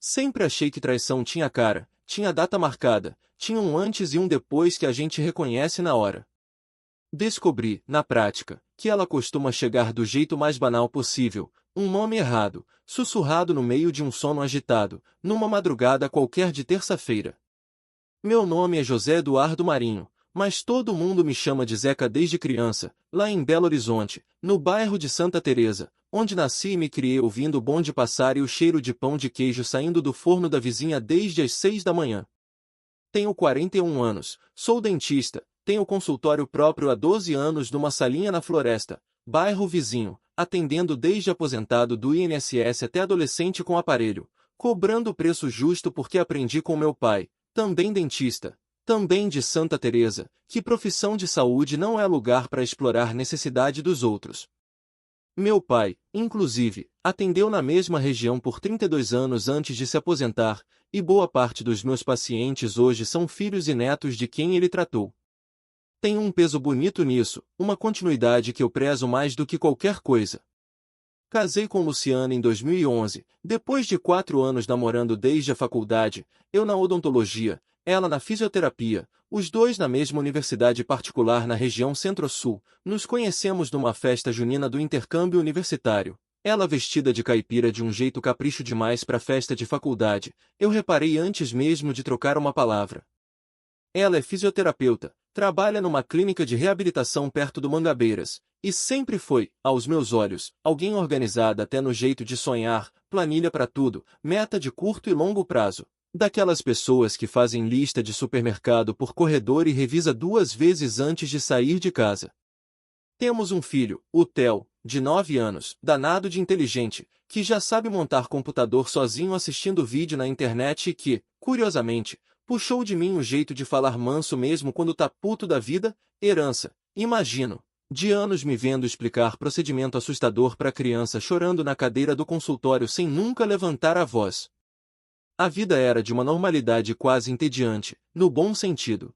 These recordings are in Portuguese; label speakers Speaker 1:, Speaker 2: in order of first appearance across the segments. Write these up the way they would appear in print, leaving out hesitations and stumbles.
Speaker 1: Sempre achei que traição tinha cara, tinha data marcada, tinha um antes e um depois que a gente reconhece na hora. Descobri, na prática, que ela costuma chegar do jeito mais banal possível, um nome errado, sussurrado no meio de um sono agitado, numa madrugada qualquer de terça-feira. Meu nome é José Eduardo Marinho, mas todo mundo me chama de Zeca desde criança, lá em Belo Horizonte, no bairro de Santa Teresa, onde nasci e me criei ouvindo o bonde passar e o cheiro de pão de queijo saindo do forno da vizinha desde as 6 da manhã. Tenho 41 anos, sou dentista, tenho consultório próprio há 12 anos numa salinha na Floresta, bairro vizinho, atendendo desde aposentado do INSS até adolescente com aparelho, cobrando o preço justo porque aprendi com meu pai, também dentista, também de Santa Teresa, que profissão de saúde não é lugar para explorar necessidade dos outros. Meu pai, inclusive, atendeu na mesma região por 32 anos antes de se aposentar, e boa parte dos meus pacientes hoje são filhos e netos de quem ele tratou. Tem um peso bonito nisso, uma continuidade que eu prezo mais do que qualquer coisa. Casei com Luciana em 2011, depois de 4 anos namorando desde a faculdade, eu na odontologia, ela na fisioterapia, os dois na mesma universidade particular na região Centro-Sul. Nos conhecemos numa festa junina do intercâmbio universitário. Ela vestida de caipira de um jeito capricho demais para festa de faculdade, eu reparei antes mesmo de trocar uma palavra. Ela é fisioterapeuta, trabalha numa clínica de reabilitação perto do Mangabeiras, e sempre foi, aos meus olhos, alguém organizada até no jeito de sonhar, planilha para tudo, meta de curto e longo prazo. Daquelas pessoas que fazem lista de supermercado por corredor e revisa 2 vezes antes de sair de casa. Temos um filho, o Theo, de 9 anos, danado de inteligente, que já sabe montar computador sozinho assistindo vídeo na internet e que, curiosamente, puxou de mim o jeito de falar manso mesmo quando tá puto da vida, herança, imagino. De anos me vendo explicar procedimento assustador para criança chorando na cadeira do consultório sem nunca levantar a voz. A vida era de uma normalidade quase entediante, no bom sentido.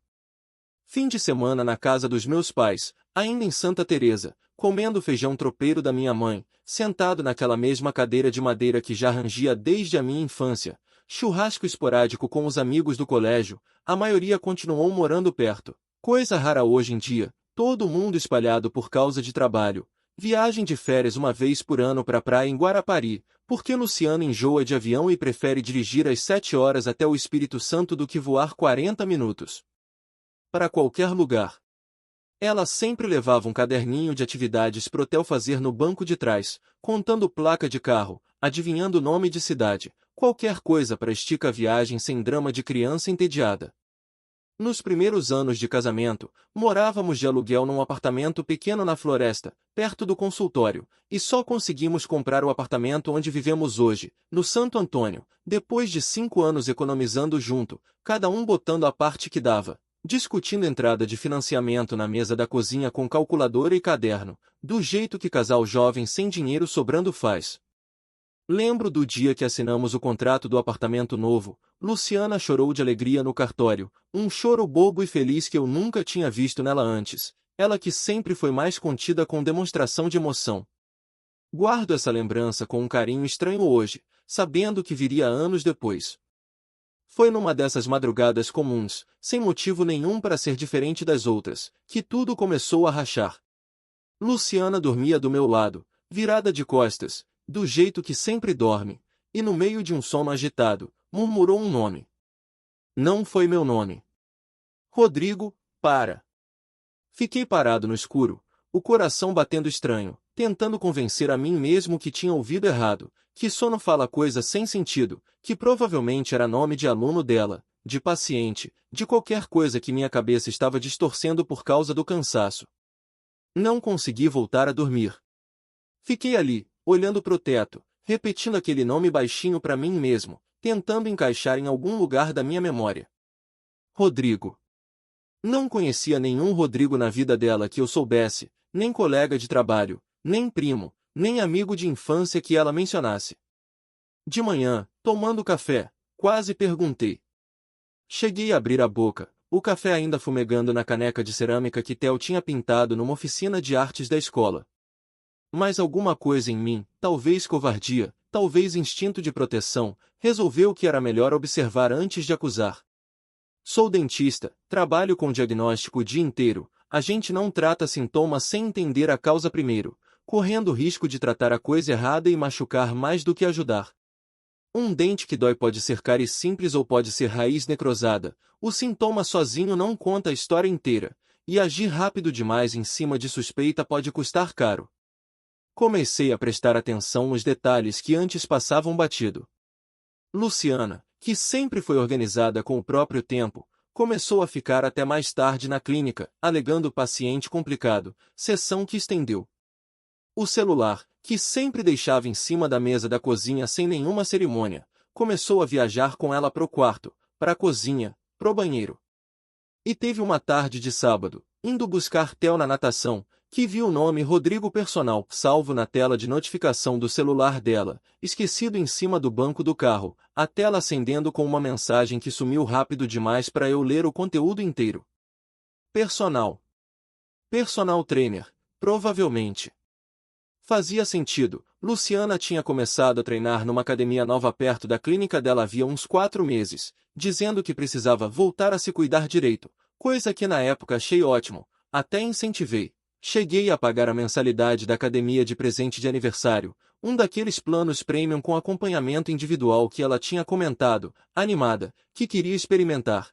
Speaker 1: Fim de semana na casa dos meus pais, ainda em Santa Teresa, comendo feijão tropeiro da minha mãe, sentado naquela mesma cadeira de madeira que já rangia desde a minha infância, churrasco esporádico com os amigos do colégio, a maioria continuou morando perto, coisa rara hoje em dia, todo mundo espalhado por causa de trabalho, viagem de férias uma vez por ano para a praia em Guarapari, porque Luciano enjoa de avião e prefere dirigir às 7 horas até o Espírito Santo do que voar 40 minutos. Para qualquer lugar. Ela sempre levava um caderninho de atividades pro hotel fazer no banco de trás, contando placa de carro, adivinhando o nome de cidade, qualquer coisa para esticar a viagem sem drama de criança entediada. Nos primeiros anos de casamento, morávamos de aluguel num apartamento pequeno na Floresta, perto do consultório, e só conseguimos comprar o apartamento onde vivemos hoje, no Santo Antônio, depois de 5 anos economizando junto, cada um botando a parte que dava, discutindo entrada de financiamento na mesa da cozinha com calculadora e caderno, do jeito que casal jovem sem dinheiro sobrando faz. Lembro do dia que assinamos o contrato do apartamento novo. Luciana chorou de alegria no cartório, um choro bobo e feliz que eu nunca tinha visto nela antes, ela que sempre foi mais contida com demonstração de emoção. Guardo essa lembrança com um carinho estranho hoje, sabendo que viria anos depois. Foi numa dessas madrugadas comuns, sem motivo nenhum para ser diferente das outras, que tudo começou a rachar. Luciana dormia do meu lado, virada de costas, do jeito que sempre dorme, e no meio de um sono agitado, murmurou um nome. Não foi meu nome. Rodrigo, para. Fiquei parado no escuro, o coração batendo estranho, tentando convencer a mim mesmo que tinha ouvido errado, que sono fala coisa sem sentido, que provavelmente era nome de aluno dela, de paciente, de qualquer coisa que minha cabeça estava distorcendo por causa do cansaço. Não consegui voltar a dormir. Fiquei ali, olhando pro teto, repetindo aquele nome baixinho para mim mesmo, tentando encaixar em algum lugar da minha memória. Rodrigo. Não conhecia nenhum Rodrigo na vida dela que eu soubesse, nem colega de trabalho, nem primo, nem amigo de infância que ela mencionasse. De manhã, tomando café, quase perguntei. Cheguei a abrir a boca, o café ainda fumegando na caneca de cerâmica que Theo tinha pintado numa oficina de artes da escola. Mas alguma coisa em mim, talvez covardia, talvez instinto de proteção, resolveu que era melhor observar antes de acusar. Sou dentista, trabalho com diagnóstico o dia inteiro, a gente não trata sintomas sem entender a causa primeiro, correndo o risco de tratar a coisa errada e machucar mais do que ajudar. Um dente que dói pode ser cárie simples ou pode ser raiz necrosada, o sintoma sozinho não conta a história inteira, e agir rápido demais em cima de suspeita pode custar caro. Comecei a prestar atenção nos detalhes que antes passavam batido. Luciana, que sempre foi organizada com o próprio tempo, começou a ficar até mais tarde na clínica, alegando paciente complicado, sessão que estendeu. O celular, que sempre deixava em cima da mesa da cozinha sem nenhuma cerimônia, começou a viajar com ela pro quarto, pra cozinha, pro banheiro. E teve uma tarde de sábado, indo buscar Theo na natação, que viu o nome Rodrigo Personal salvo na tela de notificação do celular dela, esquecido em cima do banco do carro, a tela acendendo com uma mensagem que sumiu rápido demais para eu ler o conteúdo inteiro. Personal. Personal trainer, provavelmente. Fazia sentido, Luciana tinha começado a treinar numa academia nova perto da clínica dela havia uns 4 meses, dizendo que precisava voltar a se cuidar direito, coisa que na época achei ótimo, até incentivei. Cheguei a pagar a mensalidade da academia de presente de aniversário, um daqueles planos premium com acompanhamento individual que ela tinha comentado, animada, que queria experimentar.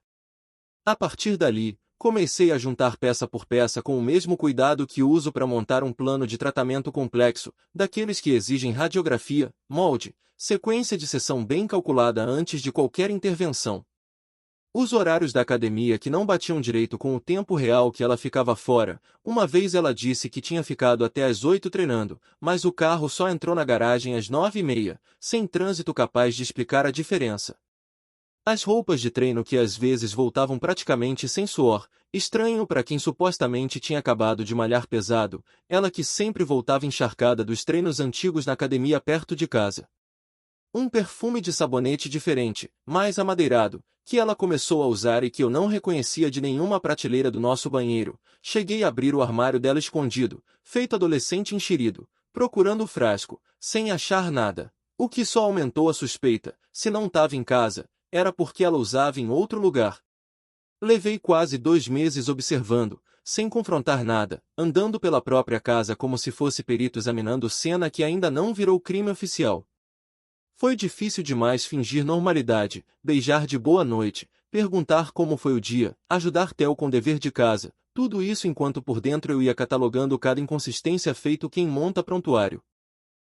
Speaker 1: A partir dali, comecei a juntar peça por peça com o mesmo cuidado que uso para montar um plano de tratamento complexo, daqueles que exigem radiografia, molde, sequência de sessão bem calculada antes de qualquer intervenção. Os horários da academia que não batiam direito com o tempo real que ela ficava fora, uma vez ela disse que tinha ficado até às 8 treinando, mas o carro só entrou na garagem às 9h30, sem trânsito capaz de explicar a diferença. As roupas de treino que às vezes voltavam praticamente sem suor, estranho para quem supostamente tinha acabado de malhar pesado, ela que sempre voltava encharcada dos treinos antigos na academia perto de casa. Um perfume de sabonete diferente, mais amadeirado, que ela começou a usar e que eu não reconhecia de nenhuma prateleira do nosso banheiro. Cheguei a abrir o armário dela escondido, feito adolescente enxerido, procurando o frasco, sem achar nada. O que só aumentou a suspeita, se não estava em casa, era porque ela usava em outro lugar. Levei quase 2 meses observando, sem confrontar nada, andando pela própria casa como se fosse perito examinando cena que ainda não virou crime oficial. Foi difícil demais fingir normalidade, beijar de boa noite, perguntar como foi o dia, ajudar Theo com dever de casa, tudo isso enquanto por dentro eu ia catalogando cada inconsistência feito quem monta prontuário.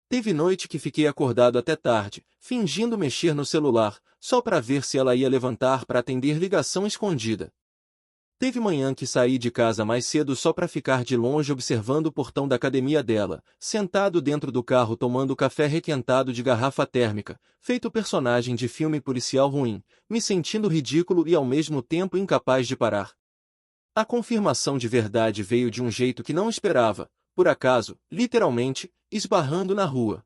Speaker 1: Teve noite que fiquei acordado até tarde, fingindo mexer no celular, só para ver se ela ia levantar para atender ligação escondida. Teve manhã que saí de casa mais cedo só para ficar de longe observando o portão da academia dela, sentado dentro do carro tomando café requentado de garrafa térmica, feito personagem de filme policial ruim, me sentindo ridículo e ao mesmo tempo incapaz de parar. A confirmação de verdade veio de um jeito que não esperava, por acaso, literalmente, esbarrando na rua.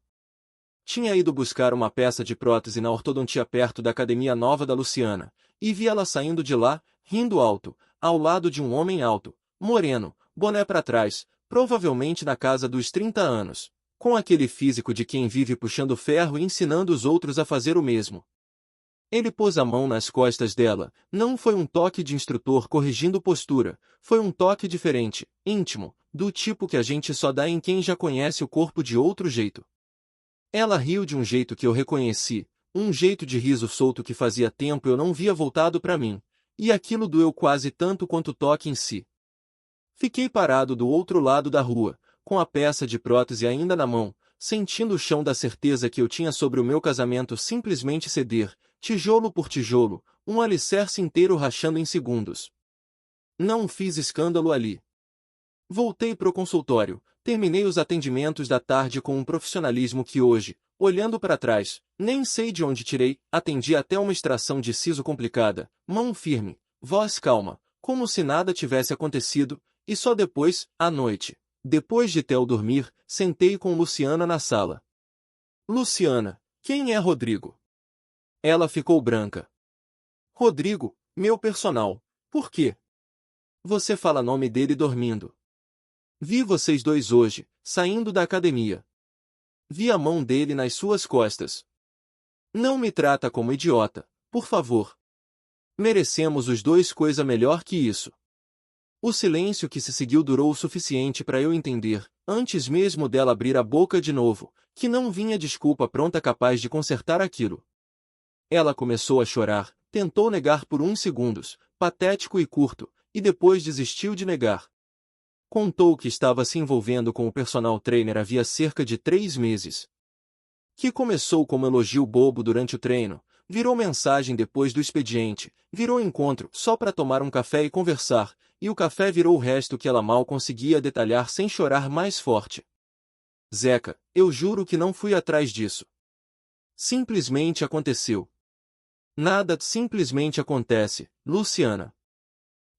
Speaker 1: Tinha ido buscar uma peça de prótese na ortodontia perto da academia nova da Luciana, e vi ela saindo de lá, rindo alto, ao lado de um homem alto, moreno, boné para trás, provavelmente na casa dos 30 anos, com aquele físico de quem vive puxando ferro e ensinando os outros a fazer o mesmo. Ele pôs a mão nas costas dela, não foi um toque de instrutor corrigindo postura, foi um toque diferente, íntimo, do tipo que a gente só dá em quem já conhece o corpo de outro jeito. Ela riu de um jeito que eu reconheci, um jeito de riso solto que fazia tempo eu não via voltado para mim, e aquilo doeu quase tanto quanto o toque em si. Fiquei parado do outro lado da rua, com a peça de prótese ainda na mão, sentindo o chão da certeza que eu tinha sobre o meu casamento simplesmente ceder, tijolo por tijolo, um alicerce inteiro rachando em segundos. Não fiz escândalo ali. Voltei pro consultório, terminei os atendimentos da tarde com um profissionalismo que hoje, olhando para trás, nem sei de onde tirei, atendi até uma extração de siso complicada, mão firme, voz calma, como se nada tivesse acontecido, e só depois, à noite, depois de Theo dormir, sentei com Luciana na sala. Luciana, quem é Rodrigo? Ela ficou branca. Rodrigo, meu personal, por quê? Você fala nome dele dormindo. Vi vocês dois hoje, saindo da academia. Vi a mão dele nas suas costas. Não me trata como idiota, por favor. Merecemos os dois coisa melhor que isso. O silêncio que se seguiu durou o suficiente para eu entender, antes mesmo dela abrir a boca de novo, que não vinha desculpa pronta capaz de consertar aquilo. Ela começou a chorar, tentou negar por uns segundos, patético e curto, e depois desistiu de negar. Contou que estava se envolvendo com o personal trainer havia cerca de 3 meses. Que começou como elogio bobo durante o treino, virou mensagem depois do expediente, virou encontro só para tomar um café e conversar, e o café virou o resto que ela mal conseguia detalhar sem chorar mais forte. Zeca, eu juro que não fui atrás disso. Simplesmente aconteceu. Nada simplesmente acontece, Luciana.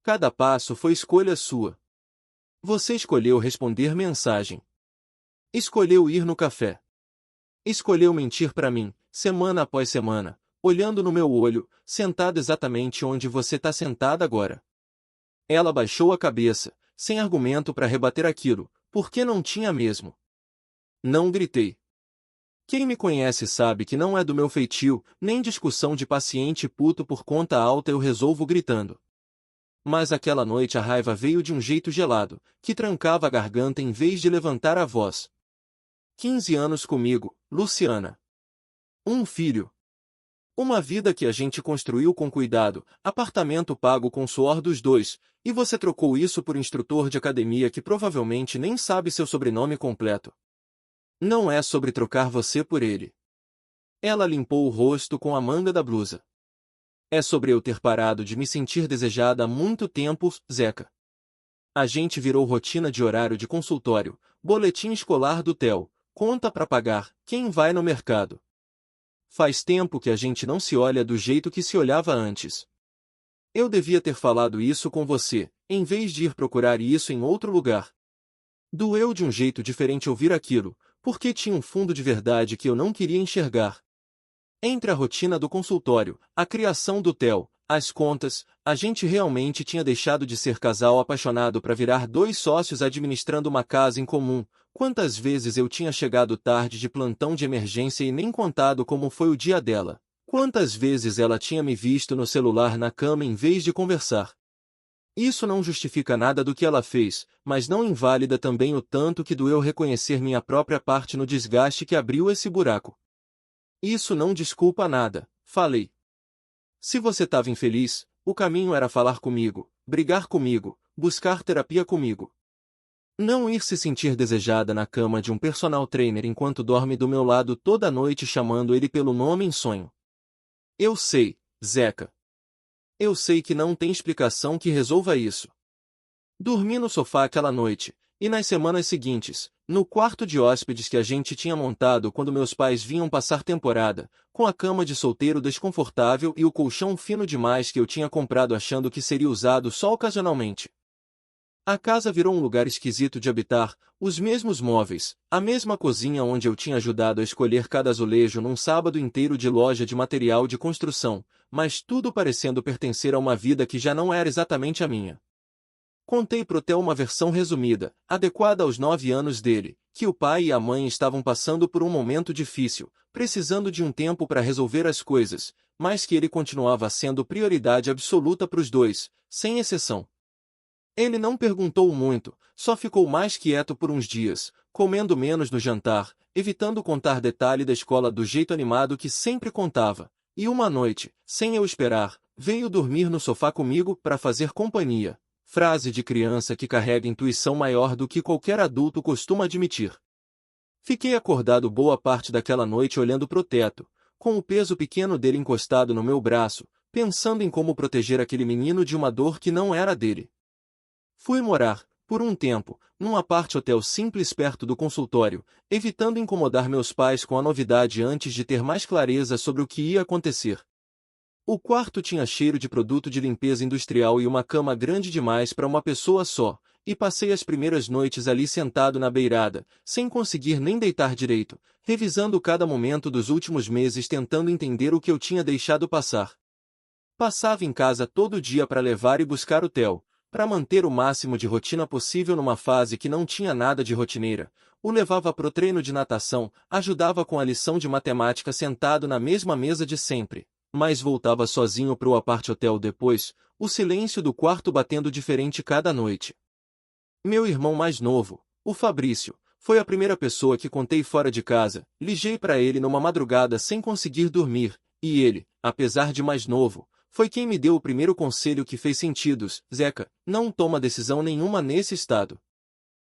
Speaker 1: Cada passo foi escolha sua. Você escolheu responder mensagem. Escolheu ir no café. Escolheu mentir para mim, semana após semana, olhando no meu olho, sentado exatamente onde você está sentada agora. Ela baixou a cabeça, sem argumento para rebater aquilo, porque não tinha mesmo. Não gritei. Quem me conhece sabe que não é do meu feitio, nem discussão de paciente puto por conta alta eu resolvo gritando. Mas aquela noite a raiva veio de um jeito gelado, que trancava a garganta em vez de levantar a voz. 15 anos comigo, Luciana. Um filho. Uma vida que a gente construiu com cuidado, apartamento pago com suor dos dois, e você trocou isso por instrutor de academia que provavelmente nem sabe seu sobrenome completo. Não é sobre trocar você por ele. Ela limpou o rosto com a manga da blusa. É sobre eu ter parado de me sentir desejada há muito tempo, Zeca. A gente virou rotina de horário de consultório, boletim escolar do Theo, conta pra pagar, quem vai no mercado. Faz tempo que a gente não se olha do jeito que se olhava antes. Eu devia ter falado isso com você, em vez de ir procurar isso em outro lugar. Doeu de um jeito diferente ouvir aquilo, porque tinha um fundo de verdade que eu não queria enxergar. Entre a rotina do consultório, a criação do Theo, as contas, a gente realmente tinha deixado de ser casal apaixonado para virar dois sócios administrando uma casa em comum. Quantas vezes eu tinha chegado tarde de plantão de emergência e nem contado como foi o dia dela? Quantas vezes ela tinha me visto no celular na cama em vez de conversar? Isso não justifica nada do que ela fez, mas não invalida também o tanto que doeu reconhecer minha própria parte no desgaste que abriu esse buraco. Isso não desculpa nada, falei. Se você estava infeliz, o caminho era falar comigo, brigar comigo, buscar terapia comigo. Não ir se sentir desejada na cama de um personal trainer enquanto dorme do meu lado toda noite chamando ele pelo nome em sonho. Eu sei, Zeca. Eu sei que não tem explicação que resolva isso. Dormi no sofá aquela noite, e nas semanas seguintes, no quarto de hóspedes que a gente tinha montado quando meus pais vinham passar temporada, com a cama de solteiro desconfortável e o colchão fino demais que eu tinha comprado achando que seria usado só ocasionalmente. A casa virou um lugar esquisito de habitar, os mesmos móveis, a mesma cozinha onde eu tinha ajudado a escolher cada azulejo num sábado inteiro de loja de material de construção, mas tudo parecendo pertencer a uma vida que já não era exatamente a minha. Contei pro Theo uma versão resumida, adequada aos 9 anos dele, que o pai e a mãe estavam passando por um momento difícil, precisando de um tempo para resolver as coisas, mas que ele continuava sendo prioridade absoluta pros dois, sem exceção. Ele não perguntou muito, só ficou mais quieto por uns dias, comendo menos no jantar, evitando contar detalhe da escola do jeito animado que sempre contava, e uma noite, sem eu esperar, veio dormir no sofá comigo para fazer companhia. Frase de criança que carrega intuição maior do que qualquer adulto costuma admitir. Fiquei acordado boa parte daquela noite olhando pro teto, com o peso pequeno dele encostado no meu braço, pensando em como proteger aquele menino de uma dor que não era dele. Fui morar, por um tempo, num apart-hotel simples perto do consultório, evitando incomodar meus pais com a novidade antes de ter mais clareza sobre o que ia acontecer. O quarto tinha cheiro de produto de limpeza industrial e uma cama grande demais para uma pessoa só, e passei as primeiras noites ali sentado na beirada, sem conseguir nem deitar direito, revisando cada momento dos últimos meses tentando entender o que eu tinha deixado passar. Passava em casa todo dia para levar e buscar o Theo, Para manter o máximo de rotina possível numa fase que não tinha nada de rotineira, o levava pro treino de natação, ajudava com a lição de matemática sentado na mesma mesa de sempre, mas voltava sozinho pro apart hotel depois, o silêncio do quarto batendo diferente cada noite. Meu irmão mais novo, o Fabrício, foi a primeira pessoa que contei fora de casa, liguei para ele numa madrugada sem conseguir dormir, e ele, apesar de mais novo, foi quem me deu o primeiro conselho que fez sentido: Zeca, não toma decisão nenhuma nesse estado.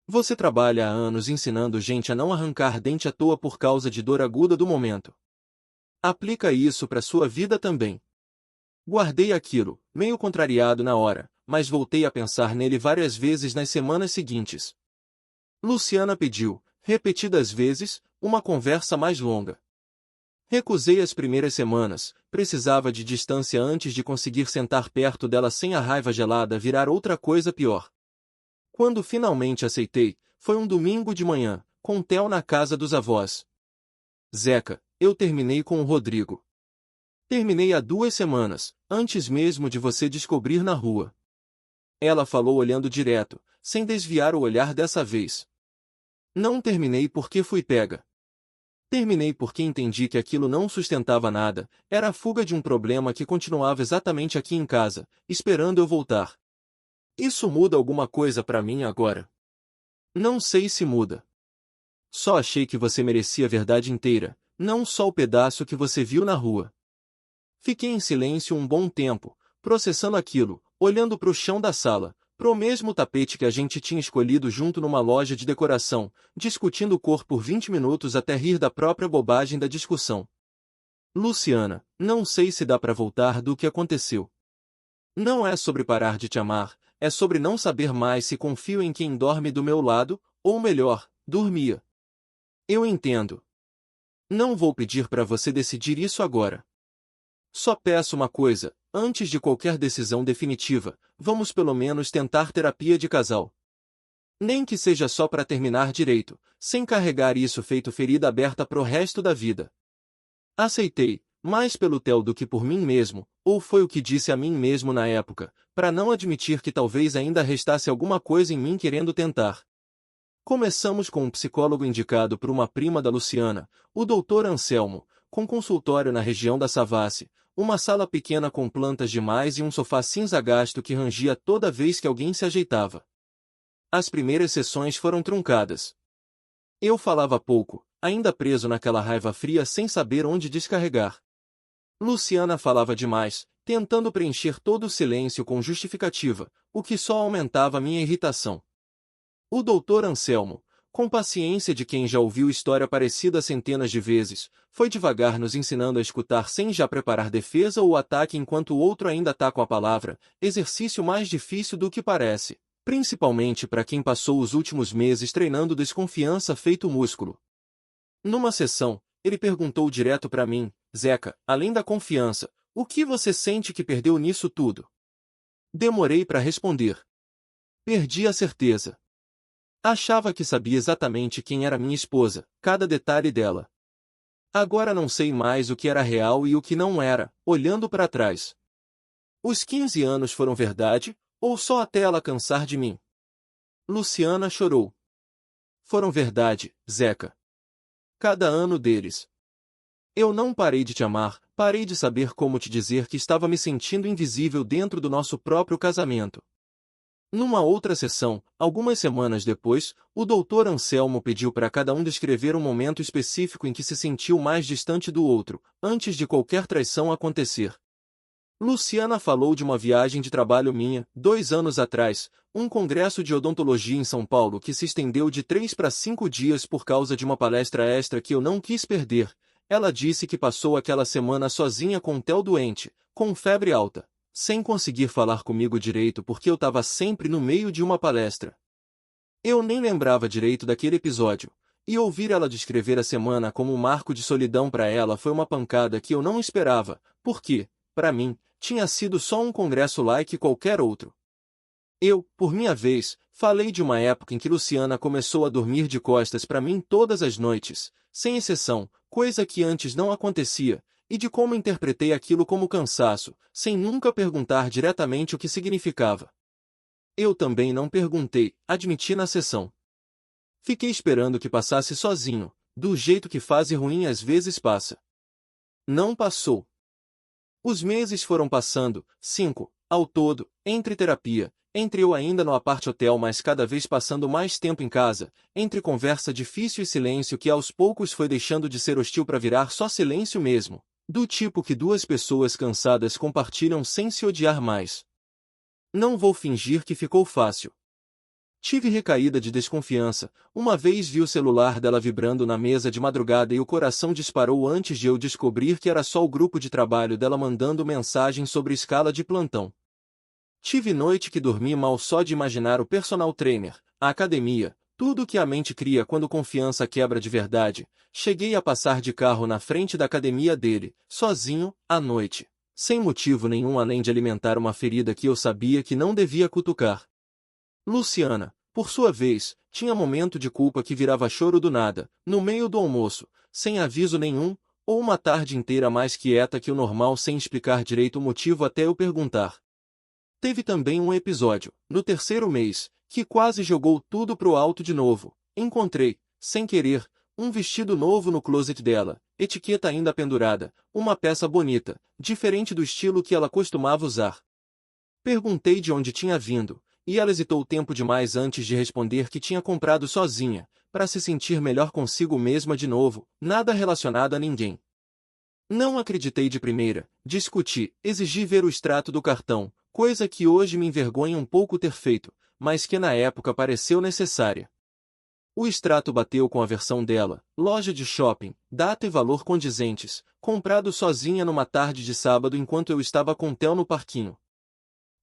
Speaker 1: Você trabalha há anos ensinando gente a não arrancar dente à toa por causa de dor aguda do momento. Aplica isso para sua vida também. Guardei aquilo, meio contrariado na hora, mas voltei a pensar nele várias vezes nas semanas seguintes. Luciana pediu, repetidas vezes, uma conversa mais longa. Recusei as primeiras semanas, precisava de distância antes de conseguir sentar perto dela sem a raiva gelada virar outra coisa pior. Quando finalmente aceitei, foi um domingo de manhã, com Theo na casa dos avós. Zeca, eu terminei com o Rodrigo. Terminei há 2 semanas, antes mesmo de você descobrir na rua. Ela falou olhando direto, sem desviar o olhar dessa vez. Não terminei porque fui pega. Terminei porque entendi que aquilo não sustentava nada, era a fuga de um problema que continuava exatamente aqui em casa, esperando eu voltar. Isso muda alguma coisa pra mim agora? Não sei se muda. Só achei que você merecia a verdade inteira, não só o pedaço que você viu na rua. Fiquei em silêncio um bom tempo, processando aquilo, olhando pro chão da sala, pro mesmo tapete que a gente tinha escolhido junto numa loja de decoração, discutindo cor por 20 minutos até rir da própria bobagem da discussão. Luciana, não sei se dá pra voltar do que aconteceu. Não é sobre parar de te amar, é sobre não saber mais se confio em quem dorme do meu lado, ou melhor, dormia. Eu entendo. Não vou pedir pra você decidir isso agora. Só peço uma coisa, antes de qualquer decisão definitiva, vamos pelo menos tentar terapia de casal. Nem que seja só para terminar direito, sem carregar isso feito ferida aberta pro resto da vida. Aceitei, mais pelo Theo do que por mim mesmo, ou foi o que disse a mim mesmo na época, para não admitir que talvez ainda restasse alguma coisa em mim querendo tentar. Começamos com um psicólogo indicado por uma prima da Luciana, o Dr. Anselmo, com consultório na região da Savassi, uma sala pequena com plantas demais e um sofá cinza gasto que rangia toda vez que alguém se ajeitava. As primeiras sessões foram truncadas. Eu falava pouco, ainda preso naquela raiva fria sem saber onde descarregar. Luciana falava demais, tentando preencher todo o silêncio com justificativa, o que só aumentava minha irritação. O Dr. Anselmo, com paciência de quem já ouviu história parecida centenas de vezes, foi devagar nos ensinando a escutar sem já preparar defesa ou ataque enquanto o outro ainda tá com a palavra, exercício mais difícil do que parece, principalmente para quem passou os últimos meses treinando desconfiança feito músculo. Numa sessão, ele perguntou direto para mim: Zeca, além da confiança, o que você sente que perdeu nisso tudo? Demorei para responder. Perdi a certeza. Achava que sabia exatamente quem era minha esposa, cada detalhe dela. Agora não sei mais o que era real e o que não era, olhando para trás. Os 15 anos foram verdade, ou só até ela cansar de mim? Luciana chorou. Foram verdade, Zeca. Cada ano deles. Eu não parei de te amar, parei de saber como te dizer que estava me sentindo invisível dentro do nosso próprio casamento. Numa outra sessão, algumas semanas depois, o Dr. Anselmo pediu para cada um descrever um momento específico em que se sentiu mais distante do outro, antes de qualquer traição acontecer. Luciana falou de uma viagem de trabalho minha, 2 anos atrás, um congresso de odontologia em São Paulo que se estendeu de 3 para 5 dias por causa de uma palestra extra que eu não quis perder. Ela disse que passou aquela semana sozinha com o Theo doente, com febre alta, sem conseguir falar comigo direito porque eu estava sempre no meio de uma palestra. Eu nem lembrava direito daquele episódio, e ouvir ela descrever a semana como um marco de solidão para ela foi uma pancada que eu não esperava, porque, para mim, tinha sido só um congresso like qualquer outro. Eu, por minha vez, falei de uma época em que Luciana começou a dormir de costas para mim todas as noites, sem exceção, coisa que antes não acontecia, e de como interpretei aquilo como cansaço, sem nunca perguntar diretamente o que significava. Eu também não perguntei, admiti na sessão. Fiquei esperando que passasse sozinho, do jeito que fase ruim às vezes passa. Não passou. Os meses foram passando, 5, ao todo, entre terapia, entre eu ainda no apart-hotel mas cada vez passando mais tempo em casa, entre conversa difícil e silêncio que aos poucos foi deixando de ser hostil para virar só silêncio mesmo, do tipo que duas pessoas cansadas compartilham sem se odiar mais. Não vou fingir que ficou fácil. Tive recaída de desconfiança, uma vez vi o celular dela vibrando na mesa de madrugada e o coração disparou antes de eu descobrir que era só o grupo de trabalho dela mandando mensagem sobre escala de plantão. Tive noite que dormi mal só de imaginar o personal trainer, a academia, tudo o que a mente cria quando confiança quebra de verdade. Cheguei a passar de carro na frente da academia dele, sozinho, à noite, sem motivo nenhum além de alimentar uma ferida que eu sabia que não devia cutucar. Luciana, por sua vez, tinha momento de culpa que virava choro do nada, no meio do almoço, sem aviso nenhum, ou uma tarde inteira mais quieta que o normal sem explicar direito o motivo até eu perguntar. Teve também um episódio, no terceiro mês, que quase jogou tudo pro alto de novo. Encontrei, sem querer, um vestido novo no closet dela, etiqueta ainda pendurada, uma peça bonita, diferente do estilo que ela costumava usar. Perguntei de onde tinha vindo, e ela hesitou tempo demais antes de responder que tinha comprado sozinha, para se sentir melhor consigo mesma de novo, nada relacionado a ninguém. Não acreditei de primeira, discuti, exigi ver o extrato do cartão, coisa que hoje me envergonha um pouco ter feito, mas que na época pareceu necessária. O extrato bateu com a versão dela, loja de shopping, data e valor condizentes, comprado sozinha numa tarde de sábado enquanto eu estava com Theo no parquinho.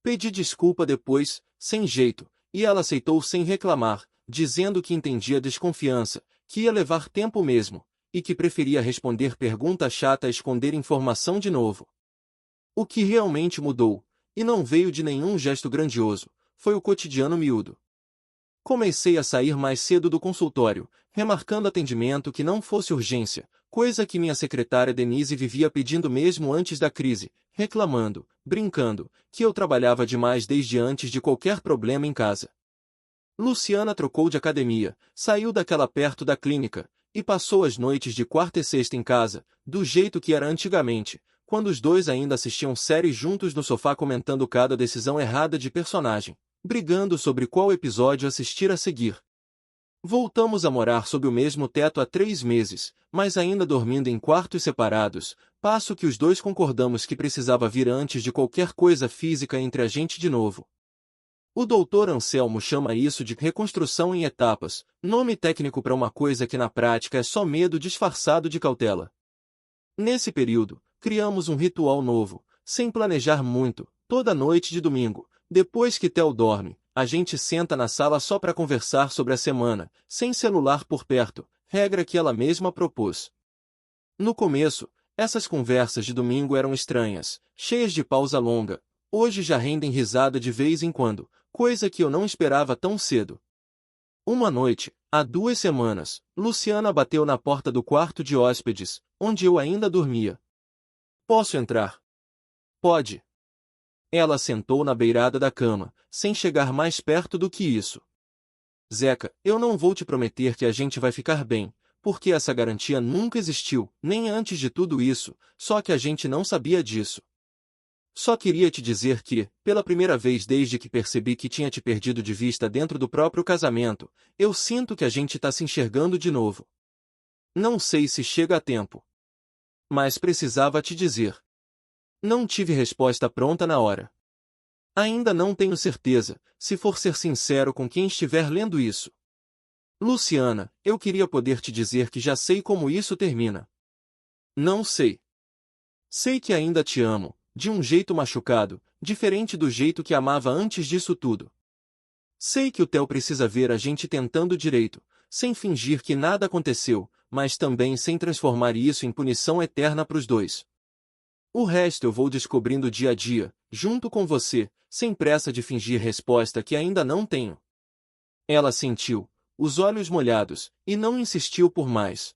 Speaker 1: Pedi desculpa depois, sem jeito, e ela aceitou sem reclamar, dizendo que entendia a desconfiança, que ia levar tempo mesmo, e que preferia responder pergunta chata a esconder informação de novo. O que realmente mudou, e não veio de nenhum gesto grandioso, foi o cotidiano miúdo. Comecei a sair mais cedo do consultório, remarcando atendimento que não fosse urgência, coisa que minha secretária Denise vivia pedindo mesmo antes da crise, reclamando, brincando, que eu trabalhava demais desde antes de qualquer problema em casa. Luciana trocou de academia, saiu daquela perto da clínica, e passou as noites de quarta e sexta em casa, do jeito que era antigamente, quando os dois ainda assistiam séries juntos no sofá comentando cada decisão errada de personagem, brigando sobre qual episódio assistir a seguir. Voltamos a morar sob o mesmo teto há 3 meses, mas ainda dormindo em quartos separados, passo que os dois concordamos que precisava vir antes de qualquer coisa física entre a gente de novo. O Dr. Anselmo chama isso de reconstrução em etapas, nome técnico para uma coisa que na prática é só medo disfarçado de cautela. Nesse período, criamos um ritual novo, sem planejar muito, toda noite de domingo, depois que Theo dorme, a gente senta na sala só para conversar sobre a semana, sem celular por perto, regra que ela mesma propôs. No começo, essas conversas de domingo eram estranhas, cheias de pausa longa, hoje já rendem risada de vez em quando, coisa que eu não esperava tão cedo. Uma noite, há 2 semanas, Luciana bateu na porta do quarto de hóspedes, onde eu ainda dormia. Posso entrar? Pode. Ela sentou na beirada da cama, sem chegar mais perto do que isso. Zeca, eu não vou te prometer que a gente vai ficar bem, porque essa garantia nunca existiu, nem antes de tudo isso, só que a gente não sabia disso. Só queria te dizer que, pela primeira vez desde que percebi que tinha te perdido de vista dentro do próprio casamento, eu sinto que a gente tá se enxergando de novo. Não sei se chega a tempo. Mas precisava te dizer. Não tive resposta pronta na hora. Ainda não tenho certeza, se for ser sincero com quem estiver lendo isso. Luciana, eu queria poder te dizer que já sei como isso termina. Não sei. Sei que ainda te amo, de um jeito machucado, diferente do jeito que amava antes disso tudo. Sei que o Theo precisa ver a gente tentando direito, sem fingir que nada aconteceu, mas também sem transformar isso em punição eterna pros dois. O resto eu vou descobrindo dia a dia, junto com você, sem pressa de fingir resposta que ainda não tenho. Ela sentiu, os olhos molhados, e não insistiu por mais.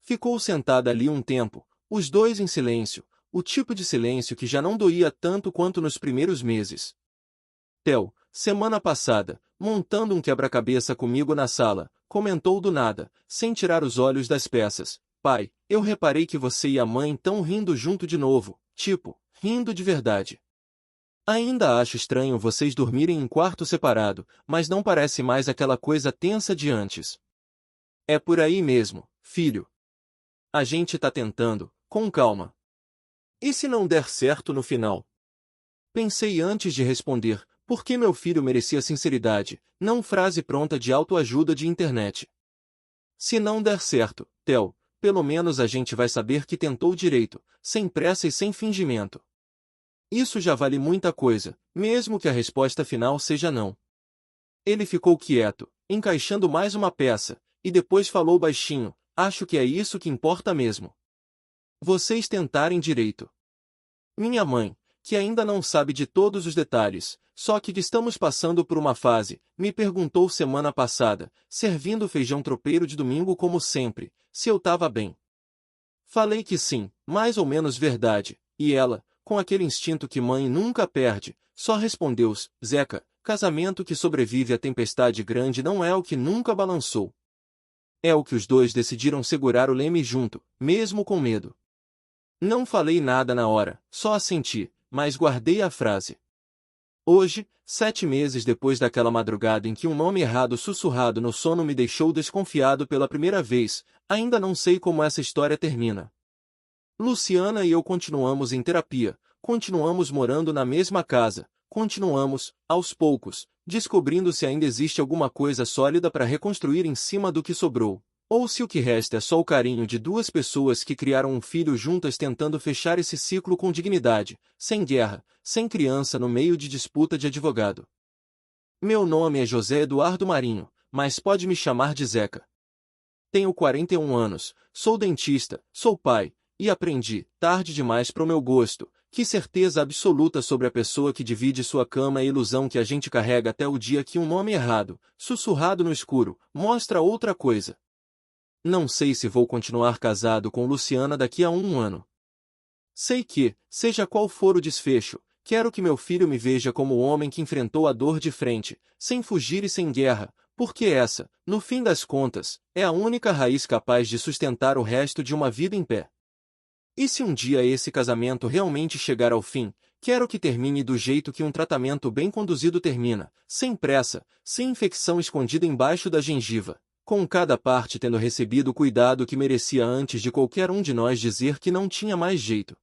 Speaker 1: Ficou sentada ali um tempo, os dois em silêncio, o tipo de silêncio que já não doía tanto quanto nos primeiros meses. Theo, semana passada, montando um quebra-cabeça comigo na sala, comentou do nada, sem tirar os olhos das peças. Pai, eu reparei que você e a mãe estão rindo junto de novo, tipo, rindo de verdade. Ainda acho estranho vocês dormirem em quarto separado, mas não parece mais aquela coisa tensa de antes. É por aí mesmo, filho. A gente tá tentando, com calma. E se não der certo no final? Pensei antes de responder, porque meu filho merecia sinceridade, não frase pronta de autoajuda de internet. Se não der certo, Theo, pelo menos a gente vai saber que tentou direito, sem pressa e sem fingimento. Isso já vale muita coisa, mesmo que a resposta final seja não. Ele ficou quieto, encaixando mais uma peça, e depois falou baixinho, acho que é isso que importa mesmo. Vocês tentarem direito. Minha mãe, que ainda não sabe de todos os detalhes, só que estamos passando por uma fase, me perguntou semana passada, servindo feijão tropeiro de domingo como sempre, se eu tava bem. Falei que sim, mais ou menos verdade, e ela, com aquele instinto que mãe nunca perde, só respondeu: Zeca, casamento que sobrevive à tempestade grande não é o que nunca balançou. É o que os dois decidiram segurar o leme junto, mesmo com medo. Não falei nada na hora, só assenti, mas guardei a frase. Hoje, 7 meses depois daquela madrugada em que um nome errado sussurrado no sono me deixou desconfiado pela primeira vez, ainda não sei como essa história termina. Luciana e eu continuamos em terapia, continuamos morando na mesma casa, continuamos, aos poucos, descobrindo se ainda existe alguma coisa sólida para reconstruir em cima do que sobrou. Ou se o que resta é só o carinho de duas pessoas que criaram um filho juntas tentando fechar esse ciclo com dignidade, sem guerra, sem criança no meio de disputa de advogado. Meu nome é José Eduardo Marinho, mas pode me chamar de Zeca. Tenho 41 anos, sou dentista, sou pai, e aprendi, tarde demais pro meu gosto, que certeza absoluta sobre a pessoa que divide sua cama é a ilusão que a gente carrega até o dia que um nome errado, sussurrado no escuro, mostra outra coisa. Não sei se vou continuar casado com Luciana daqui a um ano. Sei que, seja qual for o desfecho, quero que meu filho me veja como o homem que enfrentou a dor de frente, sem fugir e sem guerra, porque essa, no fim das contas, é a única raiz capaz de sustentar o resto de uma vida em pé. E se um dia esse casamento realmente chegar ao fim, quero que termine do jeito que um tratamento bem conduzido termina, sem pressa, sem infecção escondida embaixo da gengiva, com cada parte tendo recebido o cuidado que merecia antes de qualquer um de nós dizer que não tinha mais jeito.